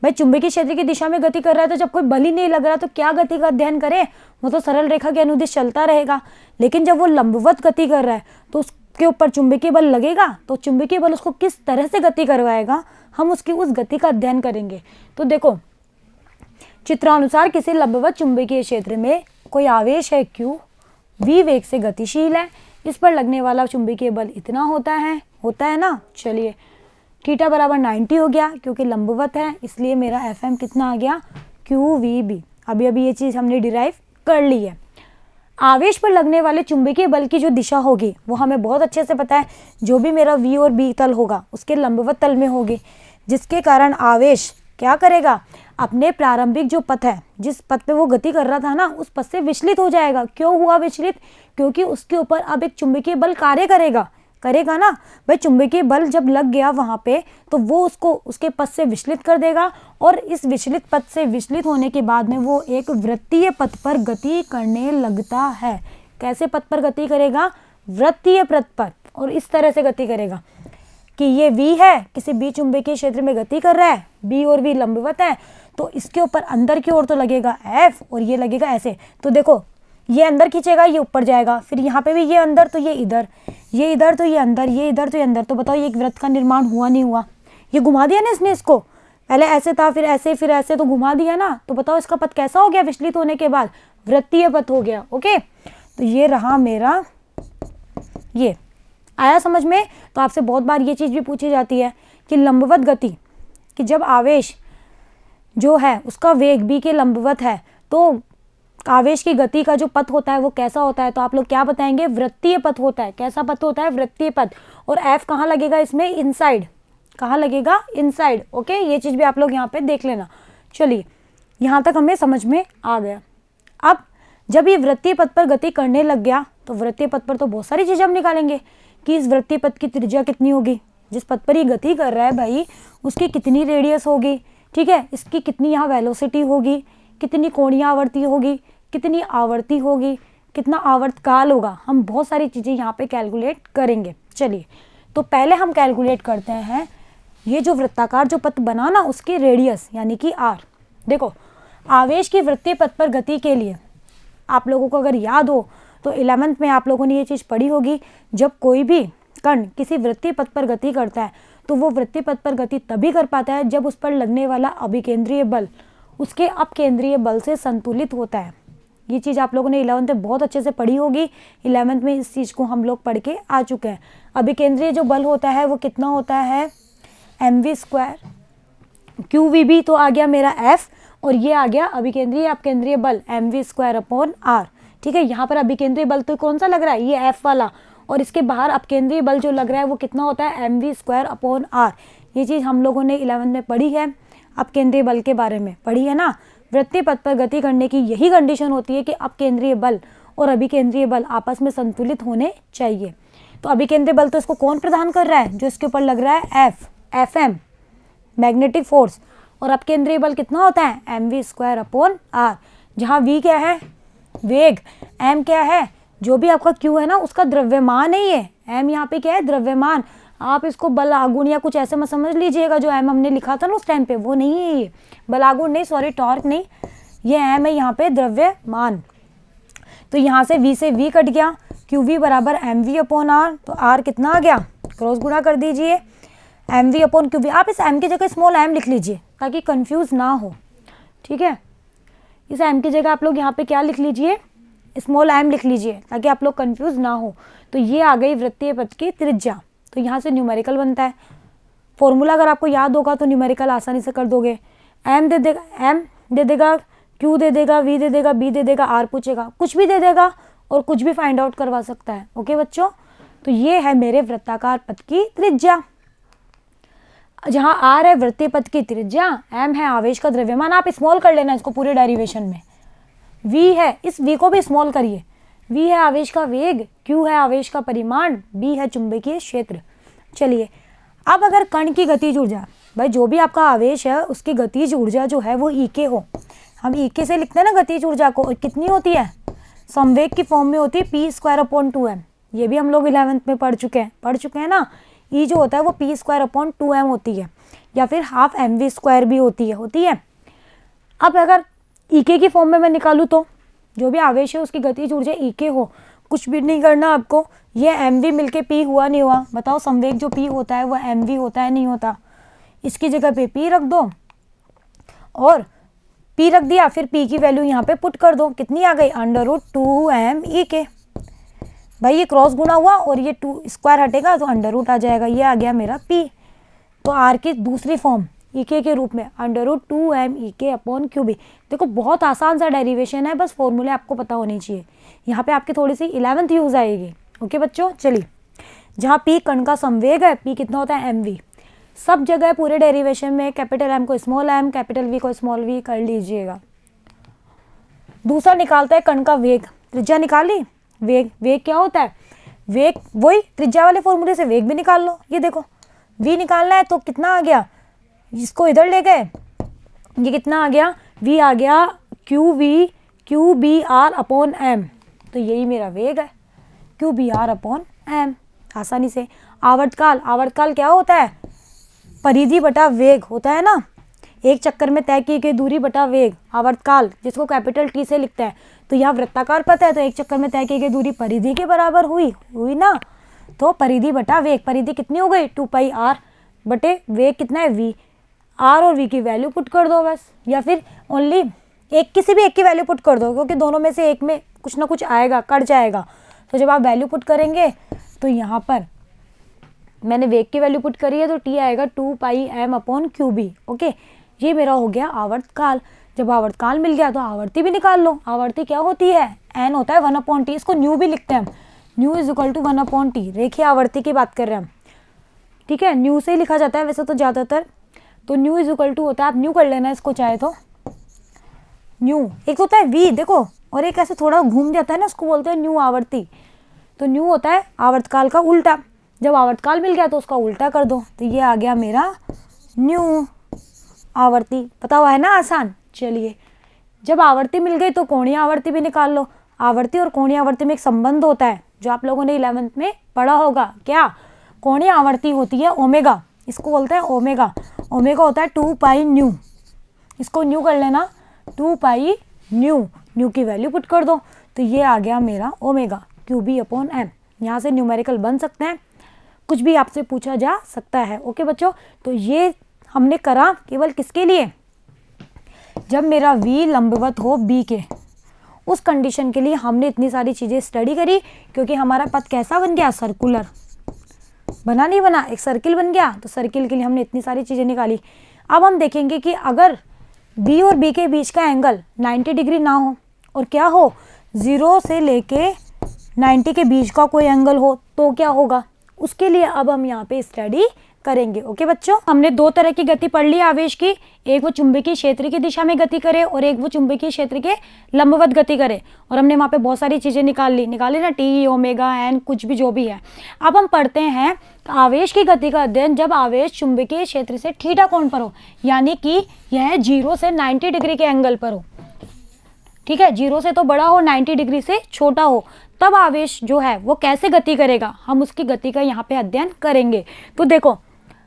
Speaker 1: भाई चुंबकीय क्षेत्र की दिशा में गति कर रहा है तो जब कोई बल ही नहीं लग रहा तो क्या गति का अध्ययन करें, वो तो सरल रेखा के अनुदिश चलता रहेगा। लेकिन जब वो लंबवत गति कर रहा है तो उसके ऊपर चुंबकीय बल लगेगा, तो चुंबकीय बल उसको किस तरह से गति करवाएगा, हम उसकी उस गति का अध्ययन करेंगे। तो देखो चित्रानुसार किसी लंबवत चुंबकीय क्षेत्र में कोई आवेश है Q, v वेग से गतिशील है, इस पर लगने वाला चुंबकीय बल इतना होता है ना। चलिए थीटा बराबर 90 हो गया, क्योंकि लंबवत है इसलिए मेरा एफ एम कितना आ गया, QVB। अभी ये चीज़ हमने डिराइव कर ली है। आवेश पर लगने वाले चुंबकीय बल की जो दिशा होगी वो हमें बहुत अच्छे से पता है, जो भी मेरा v और b तल होगा उसके लंबवत तल में होगी, जिसके कारण आवेश क्या करेगा, अपने प्रारंभिक जो पथ है, जिस पथ पे वो गति कर रहा था ना, उस पथ से विचलित हो जाएगा। क्यों हुआ विचलित, क्योंकि उसके ऊपर अब एक चुंबकीय बल कार्य करेगा ना। भाई चुंबकीय बल जब लग गया वहाँ पे तो वो उसको उसके पथ से विचलित कर देगा, और इस विचलित पथ से विचलित होने के बाद में वो एक वृत्तीय पथ पर गति करने लगता है। कैसे पथ पर गति करेगा, वृत्तीय पथ पर, और इस तरह से गति करेगा। कि ये v है, किसी b चुंबकीय क्षेत्र में गति कर रहा है, b और v लंबवत है, तो इसके ऊपर अंदर की ओर तो लगेगा f और ये लगेगा ऐसे। तो देखो ये अंदर खींचेगा, ये ऊपर जाएगा, फिर यहाँ पे भी ये अंदर तो ये इधर, ये इधर तो ये अंदर, ये इधर तो ये अंदर। तो बताओ ये एक वृत्त का निर्माण हुआ नहीं हुआ? ये घुमा दिया ना इसने, इसको पहले ऐसे था फिर ऐसे तो घुमा दिया ना। तो बताओ इसका पथ कैसा हो गया विचलित होने के बाद? वृत्तीय पथ हो गया। ओके, तो ये रहा मेरा, ये आया समझ में। तो आपसे बहुत बार ये चीज़ भी पूछी जाती है कि लंबवत गति, कि जब आवेश जो है उसका वेग b के लंबवत है तो आवेश की गति का जो पथ होता है वो कैसा होता है? तो आप लोग क्या बताएंगे? वृत्तीय पथ होता है। कैसा पथ होता है? वृत्तीय पथ। और f कहाँ लगेगा इसमें? इनसाइड। कहाँ लगेगा? इनसाइड। ओके, ये चीज़ भी आप लोग यहाँ पे देख लेना। चलिए यहाँ तक हमें समझ में आ गया। अब जब ये वृत्तीय पथ पर गति करने लग गया तो वृत्तीय पथ पर तो बहुत सारी चीज़ें हम निकालेंगे कि इस वृत्तीय पथ की त्रिज्या कितनी होगी, जिस पथ पर ये गति कर रहा है भाई उसकी कितनी रेडियस होगी, ठीक है, इसकी कितनी यहाँ वेलोसिटी होगी, कितनी कोणीय आवर्ती होगी, कितनी आवर्ती होगी, कितना आवर्तकाल होगा। हम बहुत सारी चीज़ें यहाँ पे कैलकुलेट करेंगे। चलिए तो पहले हम कैलकुलेट करते हैं ये जो वृत्ताकार जो पथ बना ना उसकी रेडियस यानी कि r। देखो आवेश की वृत्तीय पथ पर गति के लिए आप लोगों को अगर याद हो तो 11th में आप लोगों ने ये चीज़ पढ़ी होगी, जब कोई भी कण किसी वृत्तीय पथ पर गति करता है तो वो वृत्तीय पथ पर गति तभी कर पाता है जब उस पर लगने वाला अभिकेंद्रीय बल उसके अपकेंद्रीय बल से संतुलित होता है। ये चीज़ आप लोगों ने 11th में बहुत अच्छे से पढ़ी होगी। 11th में इस चीज़ को हम लोग पढ़ के आ चुके हैं। अभिकेंद्रीय जो बल होता है वो कितना होता है? mv²। qvb तो आ गया मेरा f और ये आ गया अभिकेंद्रीय अपकेंद्रीय बल mv²/r। ठीक है, यहाँ पर अभिकेंद्रीय बल तो कौन सा लग रहा है? ये f वाला। और इसके बाहर अपकेंद्रीय बल जो लग रहा है वो कितना होता है? mv²/r। ये चीज़ हम लोगों ने 11th में पढ़ी है, अपकेंद्रीय बल के बारे में पढ़ी है ना। वृत्तीय पथ पर गति करने की यही कंडीशन होती है कि अपकेंद्रीय बल और अभिकेंद्रीय बल आपस में संतुलित होने चाहिए। तो अभिकेंद्रीय बल तो इसको कौन प्रदान कर रहा है? जो इसके ऊपर लग रहा है Fm मैग्नेटिक फोर्स। और अपकेंद्रीय बल कितना होता है? mv²/r। जहाँ v क्या है? वेग। m क्या है? जो भी आपका q है ना उसका द्रव्यमान है ये। m यहाँ पे क्या है? द्रव्यमान। आप इसको बल आगुण या कुछ ऐसे मत समझ लीजिएगा, जो m हमने लिखा था ना उस टाइम पे वो नहीं है ये। बल आगुण नहीं, सॉरी टॉर्क नहीं, ये m है यहाँ पे द्रव्यमान। तो यहाँ से v से v कट गया, qv बराबर mv/r। तो r कितना आ गया? क्रॉस गुणा कर दीजिए, mv/qv। आप इस m की जगह स्मॉल m लिख लीजिए ताकि कंफ्यूज ना हो, ठीक है। इस m की जगह आप लोग यहाँ पे क्या लिख लीजिए? स्मॉल m लिख लीजिए ताकि आप लोग कंफ्यूज ना हो। तो ये आ गई वृत्तीय पथ की त्रिज्या। तो यहाँ से न्यूमेरिकल बनता है। फॉर्मूला अगर आपको याद होगा तो न्यूमेरिकल आसानी से कर दोगे। m दे देगा, q दे देगा, v दे देगा, b दे देगा, r पूछेगा, कुछ भी दे देगा और कुछ भी फाइंड आउट करवा सकता है। ओके बच्चों, तो ये है मेरे वृत्ताकार पथ की त्रिज्या। जहाँ r है वृत्तीय पथ की त्रिज्या, m है आवेश का द्रव्यमान। आप स्मॉल कर लेना इसको पूरे डेरिवेशन में। v है, इस v को भी स्मॉल करिए। v है आवेश का वेग, q है आवेश का परिमाण, b है चुंबकीय क्षेत्र। चलिए अब अगर कण की गतिज ऊर्जा, भाई जो भी आपका आवेश है उसकी गतिज ऊर्जा जो है वो E हो, हम E से लिखते हैं ना गतिज ऊर्जा को, और कितनी होती है? संवेग की फॉर्म में होती है p²/2m। ये भी हम लोग 11th में पढ़ चुके हैं ना। E जो होता है वो p²/2m होती है, या फिर हाफ mv² भी होती है। अब अगर E की फॉर्म में मैं निकालूँ तो जो भी आवेश है उसकी गतिज ऊर्जा E हो, कुछ भी नहीं करना आपको, ये mv मिलके p हुआ नहीं हुआ? बताओ संवेग जो p होता है वो mv होता है नहीं होता? इसकी जगह पे p रख दो और p रख दिया, फिर p की वैल्यू यहाँ पे पुट कर दो, कितनी आ गई? √2m E। भाई ये क्रॉस गुना हुआ और ये 2 स्क्वायर हटेगा तो अंडर आ जाएगा, ये आ गया मेरा p। तो r की दूसरी फॉर्म E के रूप में √2m E/qb। देखो बहुत आसान सा डेरिवेशन है, बस फॉर्मूले आपको पता होनी चाहिए। यहाँ पे आपकी थोड़ी सी 11th यूज आएगी। ओके बच्चों, चलिए जहाँ p कण का संवेग है, p कितना होता है? mv। सब जगह पूरे डेरिवेशन में कैपिटल M को स्मॉल m, कैपिटल V को स्मॉल v कर लीजिएगा। दूसरा निकालता है कण का वेग। त्रिज्या निकाली, वेग क्या होता है? वेग वही त्रिज्या वाले फॉर्मूले से वेग भी निकाल लो। ये देखो v निकालना है तो कितना आ गया? इसको इधर ले गए, ये कितना आ गया? v आ गया qbr/m। तो यही मेरा वेग है, qbr/m। आसानी से आवर्तकाल, आवर्तकाल क्या होता है? परिधि बटा वेग होता है ना, एक चक्कर में तय की गई दूरी बटा वेग, आवर्तकाल जिसको कैपिटल टी से लिखते हैं। तो यहाँ वृत्ताकार पथ है तो एक चक्कर में तय की गई दूरी परिधि के बराबर हुई ना। तो परिधि बटा वेग, परिधि कितनी हो गई? 2 पाई आर बटे वेग कितना है? v। आर और v की वैल्यू पुट कर दो बस, या फिर ओनली किसी भी एक की वैल्यू पुट कर दो, क्योंकि दोनों में से एक में कुछ ना कुछ आएगा, कट जाएगा। तो जब आप वैल्यू पुट करेंगे तो यहाँ पर मैंने वेग की वैल्यू पुट करी है तो t आएगा 2 pi m upon Q B. Okay, ये मेरा हो गया आवर्तकाल। जब आवर्तकाल मिल गया तो आवर्ती भी निकाल लो। आवर्ती क्या होती है? n होता है 1 अपॉन टी, इसको न्यू भी लिखते हैं हम, nu is equal to 1 upon T. रेखीय आवर्ती की बात कर रहे हैं हम, ठीक है, न्यू से ही लिखा जाता है वैसे तो ज़्यादातर। तो न्यू इज इक्वल टू होता है, आप न्यू कर लेना इसको चाहे तो, न्यू एक होता है v देखो, और एक ऐसे थोड़ा घूम जाता है ना, उसको बोलते हैं न्यू आवर्ती। तो न्यू होता है आवर्तकाल का उल्टा। जब आवर्तकाल मिल गया तो उसका उल्टा कर दो, तो ये आ गया मेरा न्यू आवर्ती। पता हुआ है ना, आसान। चलिए, जब आवर्ती मिल गई तो कोणीय आवर्ती भी निकाल लो। आवर्ती और कोणीय आवर्ती में एक संबंध होता है जो आप लोगों ने 11th में पढ़ा होगा। क्या? कोणीय आवर्ती होती है ओमेगा, इसको बोलते हैं ओमेगा। ओमेगा होता है 2 पाई न्यू, इसको न्यू कर लेना, 2 पाई न्यू। न्यू की वैल्यू पुट कर दो, तो ये आ गया मेरा omega Q B upon M. यहाँ से न्यूमेरिकल बन सकते हैं, कुछ भी आपसे पूछा जा सकता है। ओके बच्चों, तो ये हमने करा केवल किसके लिए? जब मेरा v लंबवत हो b के, उस कंडीशन के लिए हमने इतनी सारी चीज़ें स्टडी करी, क्योंकि हमारा पथ कैसा बन गया? सर्कुलर बना, नहीं बना, एक सर्किल बन गया। तो सर्किल के लिए हमने इतनी सारी चीज़ें निकाली। अब हम देखेंगे कि अगर b और b के बीच का एंगल 90 डिग्री ना हो, और क्या हो? 0 से लेके 90 के बीच का कोई एंगल हो, तो क्या होगा? उसके लिए अब हम यहाँ पे स्टडी करेंगे। ओके बच्चों, हमने दो तरह की गति पढ़ ली आवेश की, एक वो चुंबकीय क्षेत्र की दिशा में गति करे और एक वो चुंबकीय क्षेत्र के लंबवत गति करे। और हमने वहाँ पे बहुत सारी चीज़ें निकाली ना, टी, ओमेगा, एन, कुछ भी जो भी है। अब हम पढ़ते हैं आवेश की गति का अध्ययन जब आवेश चुंबकीय क्षेत्र से थीटा कोण पर हो, यानी कि यह 0 से 90 डिग्री के एंगल पर हो। ठीक है, 0 से तो बड़ा हो, 90 डिग्री से छोटा हो, तब आवेश जो है वो कैसे गति करेगा, हम उसकी गति का यहाँ पे अध्ययन करेंगे। तो देखो,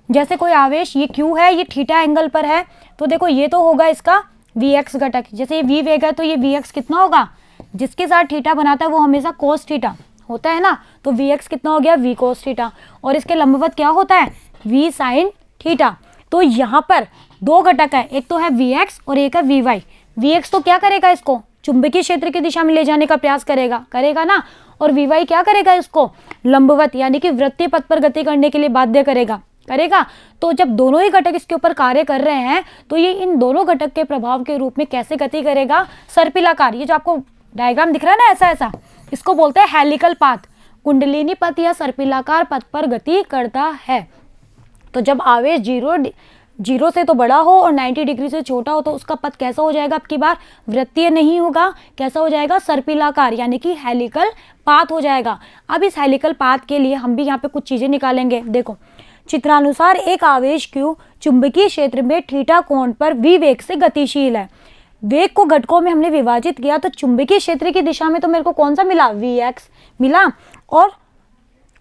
Speaker 1: जैसे कोई आवेश ये Q है, ये थीटा एंगल पर है, तो देखो ये तो होगा इसका Vx घटक। जैसे ये V वेग है तो ये Vx कितना होगा? जिसके साथ थीटा बनाता है वो हमेशा कोस थीटा होता है ना, तो Vx कितना हो गया? V cos theta. और इसके लंबवत क्या होता है? V sine theta. तो यहाँ पर दो घटक है, एक तो है Vx और एक है Vy। Vx तो क्या करेगा? इसको चुंबकीय क्षेत्र की दिशा में ले जाने का प्रयास करेगा ना, और Vy क्या करेगा? इसको लंबवत यानी कि वृत्तीय पथ पर गति करने के लिए बाध्य करेगा। तो जब दोनों ही घटक इसके ऊपर कार्य कर रहे हैं तो ये इन दोनों घटक के प्रभाव के रूप में कैसे गति करेगा? सर्पिलाकार। ये जो आपको डायग्राम दिख रहा है ना, ऐसा इसको बोलते हैं हेलिकल पाथ। कुंडलिनी पथ या सर्पिलाकार पथ पर गति करता है। तो जब आवेश 0 से तो बड़ा हो और 90 डिग्री से छोटा हो तो उसका पथ कैसा हो जाएगा? अब की बार वृत्तीय नहीं होगा, कैसा हो जाएगा? सर्पिलाकार यानी कि हेलिकल पाथ हो जाएगा। अब इस हेलिकल पाथ के लिए हम भी यहाँ पे कुछ चीजें निकालेंगे। देखो, चित्रानुसार एक आवेश Q चुंबकीय क्षेत्र में थीटा कोण पर v वेग से गतिशील है। वेग को घटकों में हमने विभाजित किया तो चुंबकीय क्षेत्र की दिशा में तो मेरे को कौन सा मिला? Vx मिला, और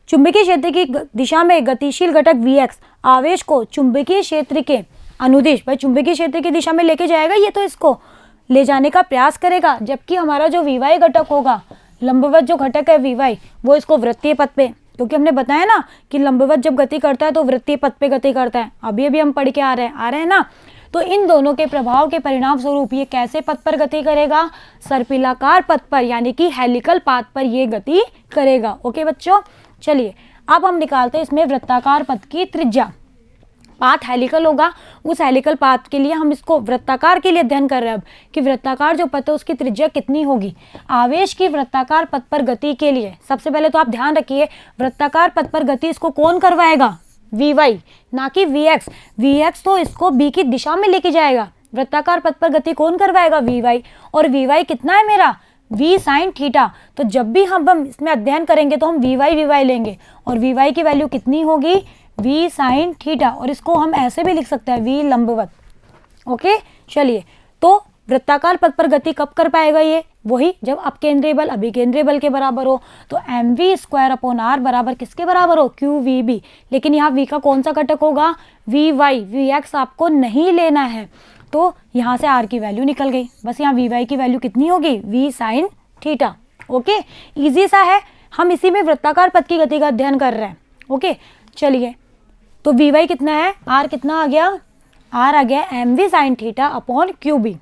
Speaker 1: चुंबकीय क्षेत्र की दिशा में गतिशील घटक Vx आवेश को चुंबकीय क्षेत्र के अनुदिश, भाई चुंबकीय क्षेत्र की दिशा में लेके जाएगा, ये तो इसको ले जाने का प्रयास करेगा, जबकि हमारा जो Vy घटक होगा, लंबवत जो घटक है Vy, वो इसको वृत्तीय पथ पे, क्योंकि हमने बताया ना कि लंबवत जब गति करता है तो वृत्तीय पथ पे गति करता है। अभी हम पढ़ के आ रहे हैं ना। तो इन दोनों के प्रभाव के परिणाम स्वरूप ये कैसे पथ पर गति करेगा? सर्पिलाकार पथ पर, यानी कि हेलिकल पाथ पर ये गति करेगा। ओके बच्चों, चलिए अब हम निकालते हैं इसमें वृत्ताकार पथ की त्रिज्या। पाथ हेलिकल होगा, उस हेलिकल पाथ के लिए हम इसको वृत्ताकार के लिए अध्ययन कर रहे हैं अब कि वृत्ताकार जो पथ है उसकी त्रिज्या कितनी होगी। आवेश की वृत्ताकार पथ पर गति के लिए सबसे पहले तो आप ध्यान रखिए, वृत्ताकार पथ पर गति इसको कौन करवाएगा? Vy, ना कि Vx। Vx तो इसको B की दिशा में लेके जाएगा, वृत्ताकार पथ पर गति कौन करवाएगा? Vy। और Vy कितना है मेरा? V sine theta. तो जब भी हम इसमें अध्ययन करेंगे तो हम Vy लेंगे, और Vy की वैल्यू कितनी होगी? V sine theta. और इसको हम ऐसे भी लिख सकते हैं V लंबवत। ओके, चलिए, तो वृत्ताकार पथ पर गति कब कर पाएगा ये? वही जब अपकेंद्रीय बल अभिकेंद्रीय बल के बराबर हो। तो mv² बराबर किसके बराबर हो? qvb। लेकिन यहाँ v का कौन सा घटक होगा? vy। vx आपको नहीं लेना है, तो यहाँ से r की वैल्यू निकल गई। बस यहाँ vy की वैल्यू कितनी होगी? v sin theta. Okay, easy सा है, हम इसी में वृत्ताकार पथ की गति का अध्ययन कर रहे हैं। ओके, चलिए, तो vy कितना है? r कितना आ गया? r आ गया mv sin theta upon qb।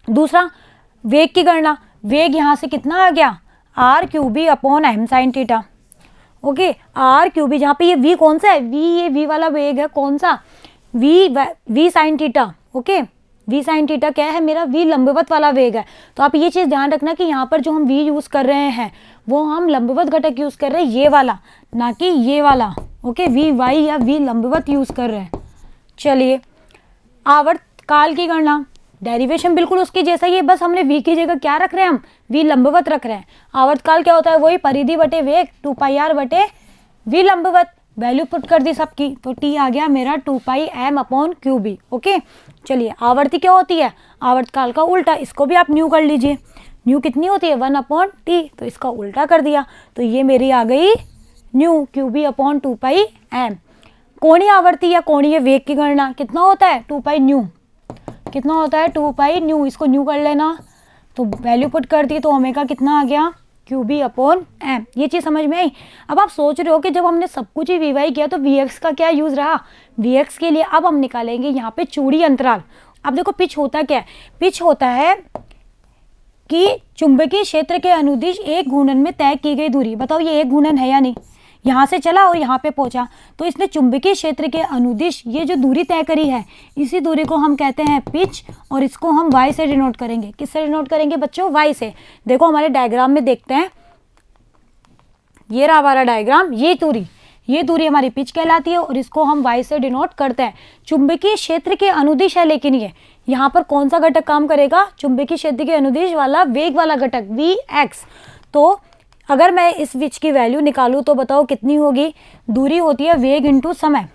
Speaker 1: दूसरा, वेग की गणना, वेग यहाँ से कितना आ गया? r qb upon m sin theta. Okay, r qb, जहाँ पे ये v कौन सा है? v, ये v वाला वेग है, कौन सा? v sin theta. Okay, v sin theta क्या है? मेरा v लंबवत वाला वेग है। तो आप ये चीज़ ध्यान रखना कि यहाँ पर जो हम v यूज़ कर रहे हैं वो हम लंबवत घटक यूज़ कर रहे हैं, ये वाला, ना कि ये वाला। ओके, vy या v लंबवत यूज़ कर रहे हैं। चलिए, आवर्त काल की गणना, डेरिवेशन बिल्कुल उसकी जैसा ही है, बस हमने v की जगह क्या रख रहे हैं? हम v लंबवत रख रहे हैं। आवर्तकाल क्या होता है? वही परिधि बटे वेग 2πr बटे v लंबवत। वैल्यू पुट कर दी सबकी, तो t आ गया मेरा 2πm अपॉन qb। ओके, चलिए, आवर्ती क्या होती है? आवर्तकाल का उल्टा, इसको भी आप न्यू कर लीजिए। न्यू कितनी होती है? 1 अपॉन t, तो इसका उल्टा कर दिया, तो ये मेरी आ गई न्यू qb अपॉन 2πm। कोणीय आवर्ती या कोणीय वेग की गणना कितना होता है? 2π न्यू। कितना होता है? 2π न्यू। इसको न्यू कर लेना, तो वैल्यू पुट कर दी, तो ओमेगा कितना आ गया? qb upon m। ये चीज़ समझ में आई? अब आप सोच रहे हो कि जब हमने सब कुछ ही vy किया तो vx का क्या यूज़ रहा? vx के लिए अब हम निकालेंगे यहाँ पे चूड़ी अंतराल। अब देखो, पिच होता क्या है? पिच होता है कि चुंबकीय क्षेत्र के अनुदिश एक घूर्णन में तय की गई दूरी। बताओ, ये एक घूर्णन है या नहीं? यहाँ से चला और यहाँ पे पहुँचा, तो इसने चुंबकीय क्षेत्र के अनुदिश ये जो दूरी तय करी है, इसी दूरी को हम कहते हैं पिच, और इसको हम y से डिनोट करेंगे। किससे डिनोट करेंगे बच्चों? y से। देखो हमारे डायग्राम में देखते हैं, ये रहा हमारा डायग्राम, ये दूरी हमारी पिच कहलाती है, और इसको हम y से डिनोट करते हैं। चुंबकीय क्षेत्र के अनुदिश है, लेकिन ये यहाँ पर कौन सा घटक काम करेगा? चुंबकीय क्षेत्र के अनुदिश वाला वेग वाला घटक vx। तो अगर मैं इस विच की वैल्यू निकालूं तो बताओ कितनी होगी? दूरी होती है वेग इंटू समय।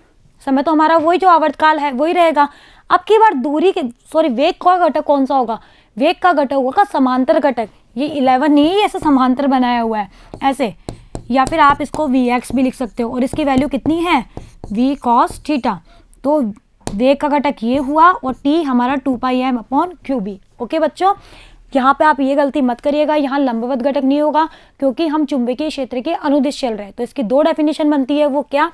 Speaker 1: समय तो हमारा वही जो आवर्तकाल है वही रहेगा। अब की बार दूरी के वेग का घटक कौन सा होगा? वेग का घटक होगा समांतर घटक। ये 11 नहीं है, ऐसे समांतर बनाया हुआ है ऐसे, या फिर आप इसको vx भी लिख सकते हो, और इसकी वैल्यू कितनी है? v cos theta. तो वेग का घटक ये हुआ, और t हमारा 2πm अपॉन qb। ओके बच्चों, यहाँ पे आप ये गलती मत करिएगा, यहाँ लंबवत घटक नहीं होगा, क्योंकि हम चुंबकीय क्षेत्र के अनुदिश चल रहे हैं। तो इसकी दो डेफिनेशन बनती है, वो क्या?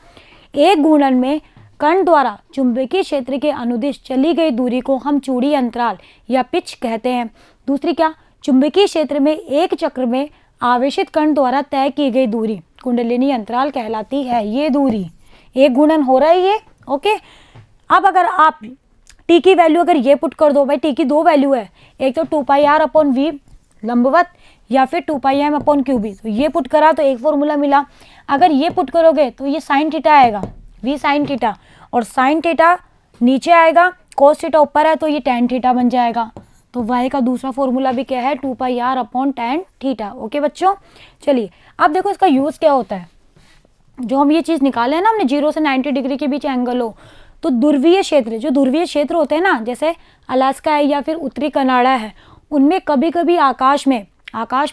Speaker 1: एक घूर्णन में कण द्वारा चुंबकीय क्षेत्र के अनुदिश चली गई दूरी को हम चूड़ी अंतराल या पिच कहते हैं। दूसरी क्या? चुंबकीय क्षेत्र में एक चक्र में आवेशित कण द्वारा तय की गई दूरी कुंडलिनी अंतराल कहलाती है। ये दूरी एक घूर्णन हो रहा है ये। ओके, अब अगर आप टी की वैल्यू अगर ये पुट कर दो, भाई टी की दो वैल्यू है, एक तो 2πr अपॉन वी लंबवत, या फिर 2πm अपॉन qb, तो ये पुट करा तो एक फॉर्मूला मिला। अगर ये पुट करोगे तो ये साइन थीटा आएगा, v साइन थीटा, और साइन थीटा नीचे आएगा, cos थीटा ऊपर है, तो ये tan थीटा बन जाएगा। तो y का दूसरा फॉर्मूला भी क्या है? 2πr upon tan theta. Okay बच्चों, चलिए अब देखो इसका यूज़ क्या होता है। जो हम ये चीज़ निकाले हैं ना हमने, 0 से 90 डिग्री के बीच एंगल हो, तो ध्रुवीय क्षेत्र, जो ध्रुवीय क्षेत्र होते हैं ना, जैसे अलास्का है या फिर उत्तरी कनाडा है, उनमें कभी कभी आकाश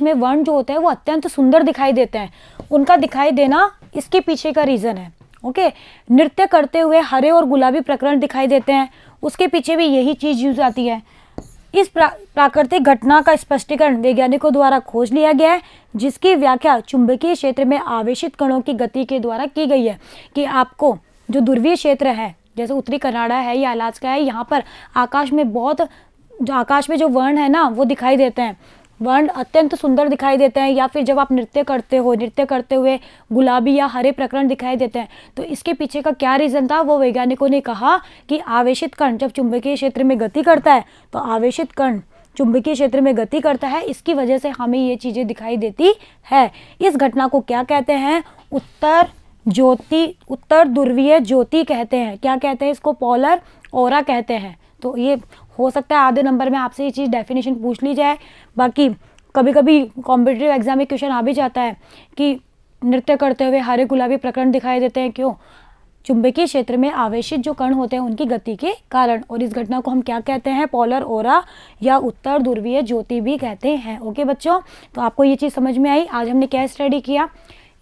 Speaker 1: में वर्ण जो होते हैं वो अत्यंत सुंदर दिखाई देते हैं। उनका दिखाई देना इसके पीछे का रीज़न है। ओके, नृत्य करते हुए हरे और गुलाबी प्रकरण दिखाई देते हैं, उसके पीछे भी यही चीज़ यूज आती है। इस प्राकृतिक घटना का स्पष्टीकरण वैज्ञानिकों द्वारा खोज लिया गया है, जिसकी व्याख्या चुंबकीय क्षेत्र में आवेशित कणों की गति के द्वारा की गई है। कि आपको जो ध्रुवीय क्षेत्र है, जैसे उत्तरी कनाडा है या अलास्का है, यहाँ पर आकाश में जो वर्ण है ना वो दिखाई देते हैं, वर्ण अत्यंत सुंदर दिखाई देते हैं। या फिर जब आप नृत्य करते हुए गुलाबी या हरे प्रकरण दिखाई देते हैं, तो इसके पीछे का क्या रीज़न था? वो वैज्ञानिकों ने कहा कि आवेशित कण जब चुंबकीय क्षेत्र में गति करता है, तो आवेशित कण चुंबकीय क्षेत्र में गति करता है, इसकी वजह से हमें ये चीज़ें दिखाई देती है। इस घटना को क्या कहते हैं? उत्तर ध्रुवीय ज्योति कहते हैं। क्या कहते हैं इसको? पोलर ऑरा कहते हैं। तो ये हो सकता है आधे नंबर में आपसे ये चीज़ डेफिनेशन पूछ ली जाए। बाकी कभी कभी कॉम्पिटिटिव एग्जाम में क्वेश्चन आ भी जाता है कि नृत्य करते हुए हरे गुलाबी प्रकरण दिखाई देते हैं, क्यों? चुंबकीय क्षेत्र में आवेशित जो कण होते हैं उनकी गति के कारण, और इस घटना को हम क्या कहते हैं, पोलर ऑरा या उत्तर ध्रुवीय ज्योति भी कहते हैं। ओके बच्चों, तो आपको ये चीज़ समझ में आई। आज हमने क्या स्टडी किया,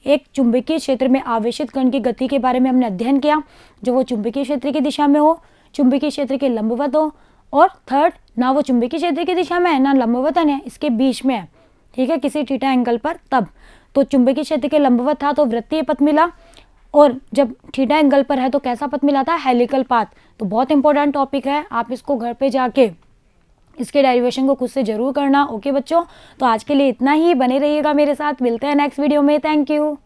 Speaker 1: एक चुंबकीय क्षेत्र में आवेशित कण की गति के बारे में हमने अध्ययन किया, जो वो चुंबकीय क्षेत्र की दिशा में हो, चुंबकीय क्षेत्र के लंबवत हो, और थर्ड, ना वो चुंबकीय क्षेत्र की दिशा में है ना लंबवत है, इसके बीच में है, ठीक है, किसी थीटा एंगल पर। तब तो चुंबकीय क्षेत्र के लंबवत था तो वृत्तीय पथ मिला, और जब थीटा एंगल पर है तो कैसा पथ मिला था, हेलिकल पाथ। तो बहुत इंपॉर्टेंट टॉपिक है, आप इसको घर पे जाके इसके डेरिवेशन को खुद से जरूर करना। ओके बच्चों, तो आज के लिए इतना ही, बने रहिएगा मेरे साथ, मिलते हैं नेक्स्ट वीडियो में। Thank you.